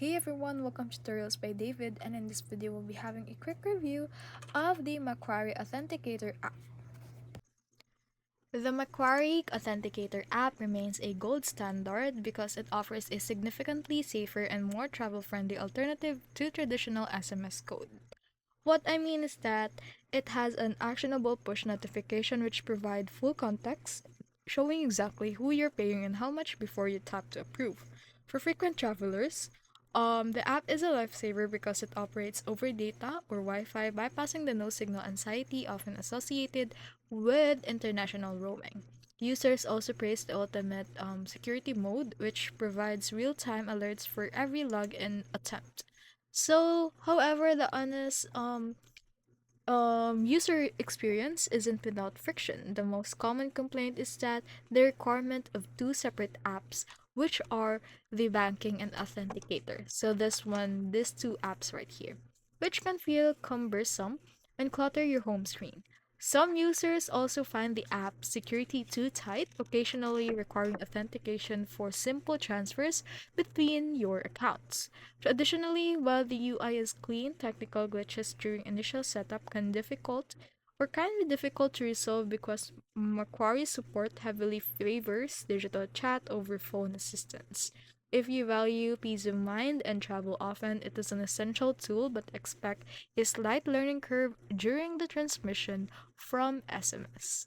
Hey everyone, welcome to Tutorials by David, and in this video we'll be having a quick review of the Macquarie Authenticator app. The Macquarie Authenticator app remains a gold standard because it offers a significantly safer and more travel-friendly alternative to traditional SMS code. What I mean is that it has an actionable push notification which provide full context, showing exactly who you're paying and how much before you tap to approve. For frequent travelers, the app is a lifesaver because it operates over data or Wi-Fi, bypassing the no-signal anxiety often associated with international roaming. Users also praise the ultimate security mode, which provides real-time alerts for every login attempt. So, however, the honest user experience isn't without friction. The most common complaint is that the requirement of two separate apps, which are the banking and authenticator. So these two apps right here, which can feel cumbersome and clutter your home screen. Some users also find the app security too tight, occasionally requiring authentication for simple transfers between your accounts. Additionally, while the UI is clean, technical glitches during initial setup can be difficult to resolve because Macquarie support heavily favors digital chat over phone assistance. If you value peace of mind and travel often, it is an essential tool, but expect a slight learning curve during the transmission from SMS.